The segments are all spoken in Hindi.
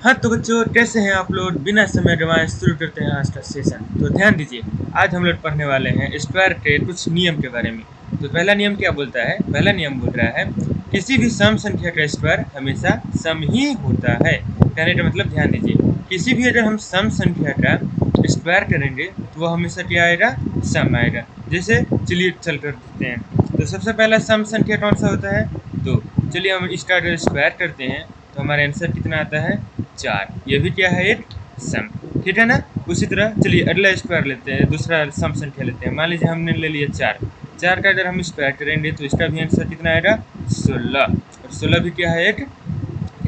हाँ तो बच्चों, कैसे हैं आप लोग? बिना समय गंवाए शुरू करते हैं आज का सेशन। तो ध्यान दीजिए, आज हम लोग पढ़ने वाले हैं स्क्वायर के कुछ नियम के बारे में। तो पहला नियम क्या बोलता है? पहला नियम बोल रहा है किसी भी सम संख्या का स्क्वायर हमेशा सम ही होता है। कहने का मतलब ध्यान दीजिए, किसी भी अगर हम सम संख्या का स्क्वायर करेंगे तो वो हमेशा क्या आएगा? सम आएगा। जैसे चलिए चल कर देखते हैं। तो सबसे पहला सम संख्या कौन सा होता है? 2। चलिए हम इसका अगर स्क्वायर करते हैं तो हमारा आंसर कितना आता है? 4। ये भी क्या है? एक सम, ठीक है ना। उसी तरह चलिए अगला स्क्वायर लेते हैं, दूसरा सम संख्या लेते हैं। मान लीजिए हमने ले लिया 4। 4 का अगर हम स्क्वायर करेंगे तो इसका भी आंसर कितना आएगा? 16। और 16 भी क्या है? एक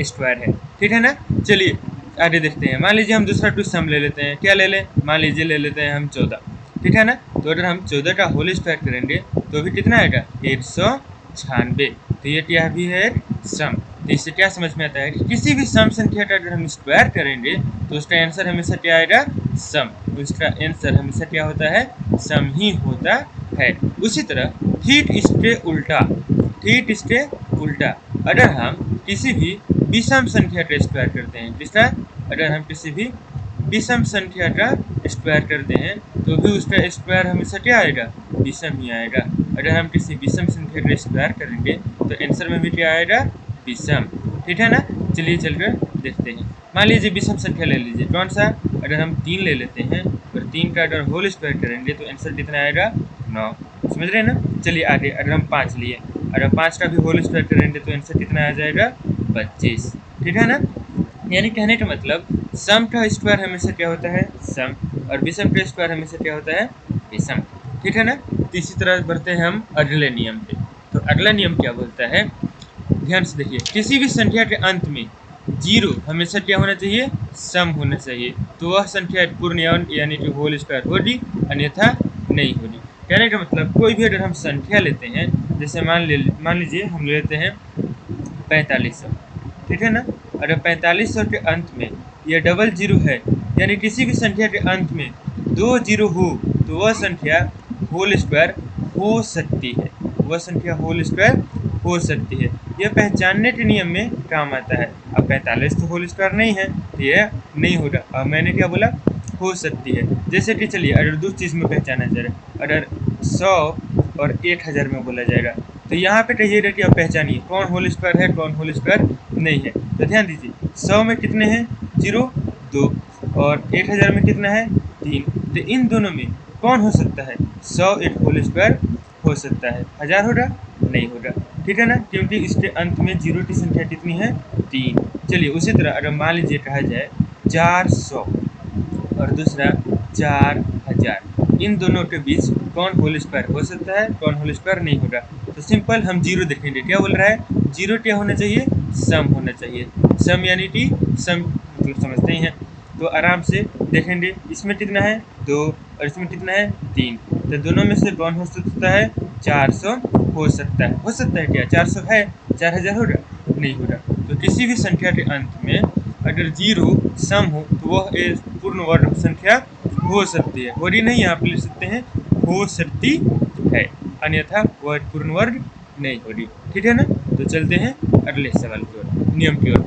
स्क्वायर है, ठीक है ना। चलिए आगे देखते हैं। मान लीजिए हम दूसरा कुछ सम ले लेते हैं। क्या ले लें? मान लीजिए ले लेते हैं हम 14, ठीक है ना। तो अगर हम 14 का होल स्क्वायर करेंगे तो भी कितना आएगा? 196। तो ये क्या भी है? सम। तो इससे क्या समझ में आता है कि किसी भी सम संख्या का अगर हम स्क्वायर करेंगे तो उसका आंसर हमेशा क्या आएगा? सम। उसका आंसर हमेशा क्या होता है? सम ही होता है। उसी तरह ठीक इसके उल्टा, ठीक इसके उल्टा अगर हम किसी भी विषम संख्या का स्क्वायर करते हैं, जिसका अगर हम किसी भी विषम संख्या का स्क्वायर करते हैं तो भी उसका स्क्वायर हमेशा क्या आएगा? विषम ही आएगा। अगर हम किसी विषम संख्या का स्क्वायर करेंगे तो आंसर में भी क्या आएगा? विषम, ठीक है ना। चलिए चलकर देखते हैं। मान लीजिए विषम संख्या ले लीजिए, कौन सा? अगर हम 3 ले लेते हैं और 3 का अगर होल स्क्वायर करेंगे तो आंसर कितना आएगा? 9। समझ रहे हैं ना। चलिए आगे, अगर हम 5 लिए, अगर 5 का भी होल स्क्वायर करेंगे तो आंसर कितना आ जाएगा? 25, ठीक है ना। यानी कहने का मतलब सम का स्क्वायर हमेशा क्या होता है? सम। और विषम का स्क्वायर हमेशा क्या होता है? विषम, ठीक है ना। तो इसी तरह बढ़ते हैं हम अगले नियम पे। तो अगला नियम क्या बोलता है? ध्यान से देखिए, किसी भी संख्या के अंत में 0 हमेशा क्या होना चाहिए? सम होना चाहिए। तो वह संख्या पूर्ण यानी कि होल स्क्वायर होगी, अन्यथा नहीं होगी। कहने का मतलब कोई भी अगर हम संख्या लेते हैं, जैसे मान लीजिए हम लेते हैं 4500, ठीक है ना। अगर 4500 के अंत में यह डबल जीरो है, यानी किसी भी संख्या के अंत में 2 जीरो हो तो वह संख्या होल स्क्वायर हो सकती है। वह संख्या होल स्क्वायर हो सकती है। यह पहचानने के नियम में काम आता है। अब 45 तो होल स्क्वायर नहीं है, यह नहीं होगा। अब मैंने क्या बोला? हो सकती है। जैसे कि चलिए अगर दो चीज़ में पहचाना जाए, अगर 100 और 1000 में बोला जाएगा तो यहाँ पे कहिएगा कि आप पहचानिए कौन होल स्क्वायर है, कौन होल स्क्वायर नहीं है। तो ध्यान दीजिए, 100 में कितने हैं? 0, 2, और 1000 में कितना है? 3। तो इन दोनों में कौन हो सकता है? 100 एक होल स्क्वायर हो सकता है। 1000 होगा? नहीं होगा, ठीक है ना, क्योंकि इसके अंत में 0 की संख्या कितनी है? 3। चलिए उसी तरह अगर मान लीजिए कहा जाए 400 और दूसरा 4000, इन दोनों के बीच कौन होल स्क्वायर हो सकता है, कौन होल स्क्वायर नहीं होगा? तो सिंपल हम 0 देखेंगे। क्या बोल रहा है? 0 क्या होना चाहिए? सम होना चाहिए। सम यानी कि सम मतलब समझते ही हैं। तो आराम से देखेंगे, इसमें कितना है? 2 और इसमें कितना है? 3। तो दोनों में से कौन हो सकता है? 400 हो सकता है। हो सकता है क्या? 400 है, 4000 होगा? नहीं होगा। तो किसी भी संख्या के अंत में अगर 0 सम हो तो वह एक पूर्ण वर्ग संख्या हो सकती है। होगी नहीं, यहाँ पे लिख सकते हैं हो सकती है, अन्यथा वह पूर्ण वर्ग नहीं होगी, ठीक है ना। तो चलते हैं अगले सवाल की ओर, नियम की ओर।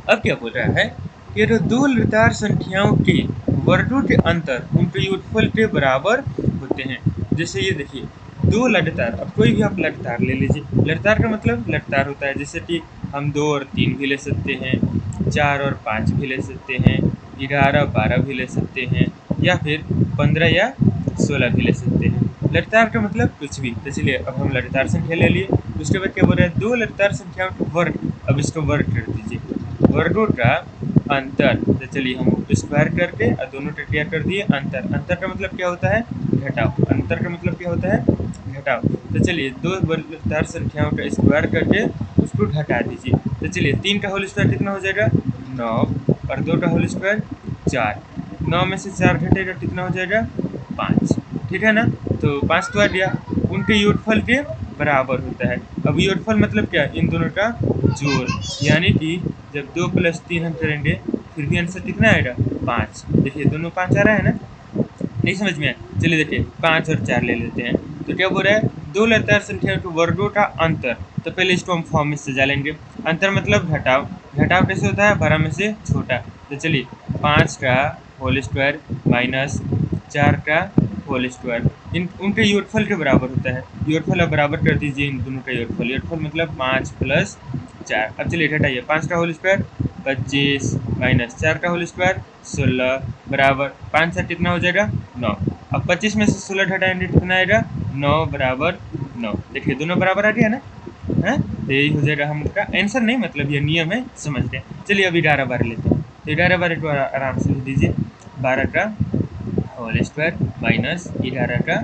अब क्या बोल रहा है कि अगर दो लगातार संख्याओं के वर्गों के अंतर उनके योगफल के बराबर होते हैं। जैसे ये देखिए, दो लगातार, अब कोई भी आप लगातार ले लीजिए। लगातार का मतलब लगातार होता है, जैसे कि हम 2 और 3 भी ले सकते हैं, 4 और 5 भी ले सकते हैं, 11 12 भी ले सकते हैं, या फिर 15 या 16 भी ले सकते हैं। लगातार का मतलब कुछ भी। तो चलिए अब हम लगातार संख्या ले लिए, उसके बाद क्या बोल रहा है? दो लगातार संख्याओं का वर्ग। अब इसको वर्ग कर दीजिए, वर्गों का अंतर। तो चलिए हम स्क्वायर करके और दोनों का क्या कर दिए? अंतर। अंतर का मतलब क्या होता है? घटाव। अंतर का मतलब क्या होता है? घटाव। तो चलिए दो लगातार संख्याओं का स्क्वायर करके उसको घटा दीजिए। तो चलिए 3 का होल स्क्वायर कितना हो जाएगा? 9, और 2 का होल स्क्वायर 4। 9 में से 4 घटेगा कितना हो जाएगा? 5, ठीक है ना। तो 5 तो आ गया, उनके योगफल के बराबर होता है। अब योगफल मतलब क्या? इन दोनों का जोड़। यानी कि जब 2 + 3 हम करेंगे फिर भी आंसर कितना आएगा? 5। देखिए दोनों 5 आ रहा है ना, नहीं समझ में आया? चलिए देखिए 5 और 4 ले लेते हैं। तो क्या बोल रहा है? दो लगातार संख्या के वर्गों का अंतर। तो पहले इसको हम फॉर्म में सजा लेंगे। अंतर मतलब घटाव। घटाव कैसे होता है, बड़ा में से छोटा। तो चलिए 5 का होल स्क्वायर माइनस 4 का होल स्क्वायर इन उनके योगफल के बराबर होता है। योगफल अब बराबर कर दीजिए इन दोनों का योगफल। योगफल मतलब 5 प्लस 4। अब चलिए घटाइए 5 का होल स्क्वायर 25 माइनस 4 का होल स्क्वायर 16 बराबर 5 से कितना हो जाएगा 9। अब 25 में से 16 घटाएंगे कितना आएगा 9 बराबर 9। देखिए दोनों बराबर आ गया ना, है तो यही हो जाएगा हमका आंसर, नहीं मतलब ये नियम है, समझते हैं। चलिए अब 11 बार लेते हैं। तो 11 बार को आराम से लिख दीजिए 12 का होल स्क्वायर माइनस 11 का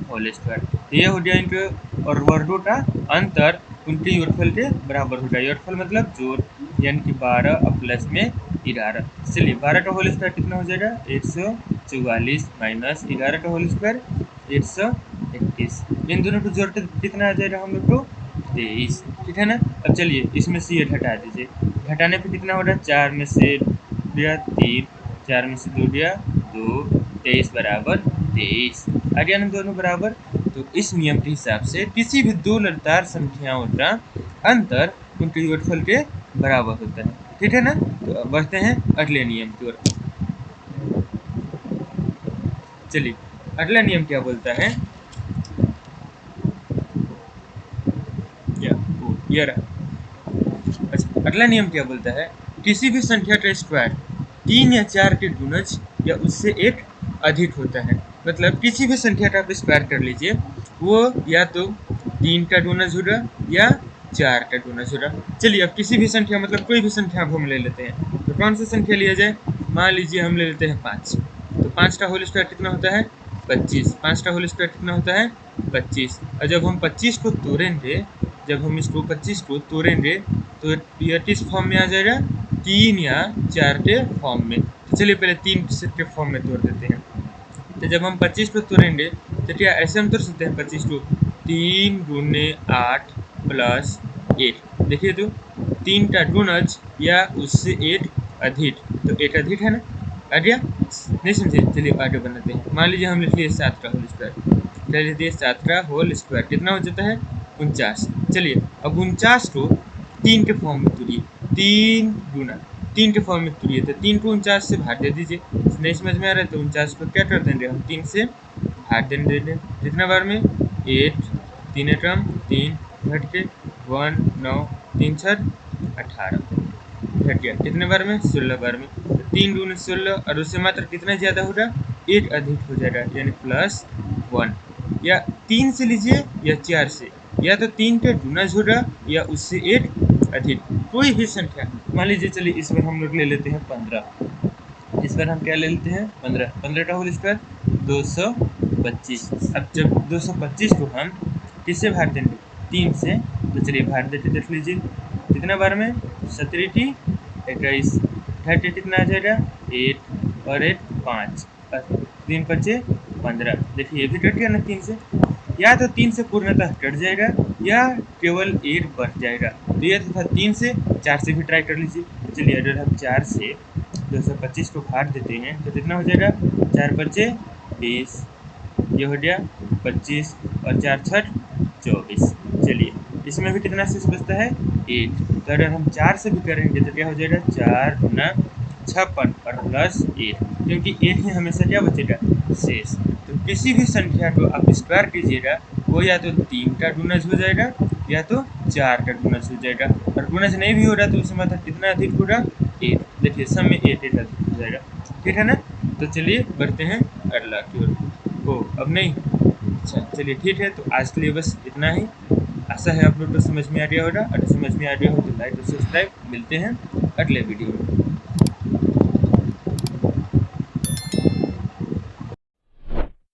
होल स्क्वायर। तो ये हो गया इनके और वर्गों का अंतर उनके योगफल के बराबर होगा। योगफल मतलब जोड़, यानी कि 12 और प्लस में 11। चलिए 12 का होल स्क्वायर कितना हो जाएगा 144 माइनस 11 का होल स्क्वायर 121। इन दोनों को जोड़ के कितना आ जाएगा हम लोग को 23, ठीक है ना। अब चलिए इसमें से ये घटा दीजिए। घटाने पे कितना हो रहा है 4 में से दिया 3, 4 में से 2 दिया 2, 23 बराबर 23 आ गया ना दोनों बराबर। तो इस नियम के हिसाब से किसी भी दो लगातार संख्याओं का अंतर उनके योगफल के बराबर होता है, ठीक है ना। तो अब बढ़ते हैं अगले नियम की ओर। चलिए अगला नियम क्या बोलता है, ये रहा। अच्छा अगला नियम क्या बोलता है, किसी भी संख्या का स्क्वायर 3 या 4 के गुणज या उससे एक अधिक होता है। मतलब किसी भी संख्या का आप स्क्वायर कर लीजिए, वो या तो 3 का गुणज होगा या 4 का गुणज होगा। चलिए अब किसी भी संख्या मतलब कोई भी संख्या हम ले लेते हैं। तो कौन सी संख्या लिया जाए, मान लीजिए हम ले लेते हैं 5। तो 5 का होल स्क्वायर कितना होता है 25। 5 का होल स्क्वायर कितना होता है 25। और जब हम 25 को तोड़ेंगे, जब हम इसको 25 को तोड़ेंगे तो यह किस फॉर्म में आ जाएगा 3 या 4 के फॉर्म में। तो चलिए पहले 3 के फॉर्म में तोड़ देते हैं। तो जब हम 25 को तोड़ेंगे तो क्या ऐसे हम तोड़ सकते हैं 25 को 3 गुने 8 प्लस 1। देखिए तो 3 का गुणज या उससे एक अधिक, तो एक अधिक है ना, आ गया नहीं समझे। चलिए आगे बनाते हैं। मान लीजिए हम लिख लिए 7 का होल स्क्वायर। क्या लिख दिए 7 का होल स्क्वायर कितना हो जाता है 49। चलिए अब 49 को 3 के फॉर्म में तोड़िए, 3 गुना 3 के फॉर्म में तोड़िए। तो 3 को 49 से भाग दे दीजिए। नहीं समझ में आ रहा है तो 49 को क्या कर देंगे हम 3 से भाग देंगे। कितना बार में 8, 3 एकम 3 घट के 1 9 3 6 18 घट गया। कितने बार में 16 बार में। तो 3 गुना 16 और उससे मात्र कितना ज़्यादा होगा 1 अधिक हो जाएगा, यानी +1। या 3 से लीजिए या 4 से, या तो 3 के गुणज होगा या उससे एक अधिक कोई भी संख्या। मान लीजिए चलिए इस बार हम लोग ले लेते हैं 15। इस बार हम क्या ले लेते हैं 15। 15 का होल स्क्वायर 225। अब जब 225 को हम किससे भाग देंगे 3 से, तो चलिए भाग देते देख लीजिए कितना बार में 17 की 21 30 कितना आ जाएगा 8 और 8 5 3 5 15। देखिए ये भी कट गया ना 3 से। या तो 3 से पूर्णतः कट जाएगा या केवल 1 बढ़ जाएगा। तो ये था 3 से। 4 से भी ट्राई कर लीजिए। चलिए अगर हम 4 से 225 को भाग देते हैं तो कितना हो जाएगा 4 5 20, ये हो गया 25 और 4 6 24। चलिए इसमें भी कितना शेष बचता है 1। तो अगर हम 4 से भी करेंगे तो क्या हो जाएगा 4 गुना 56 और प्लस 1, क्योंकि 1 ही हमेशा क्या बचेगा शेष। तो किसी भी संख्या को आप स्क्वायर कीजिएगा वो या तो 3 का गुणज हो जाएगा या तो 4 का गुणज हो जाएगा। और गुणज नहीं भी हो रहा तो उसमें मतलब कितना अधिक होगा 1। देखिए सब में 1 अधिक हो जाएगा, ठीक है ना। तो चलिए बढ़ते हैं अगला की ओर। ओ अब नहीं, अच्छा चलिए ठीक है। तो आज के लिए बस इतना ही। आशा है आप लोग को समझ में आ गया होगा। अगर समझ में आ गया हो तो लाइक और सब्सक्राइब। मिलते हैं अगले वीडियो में।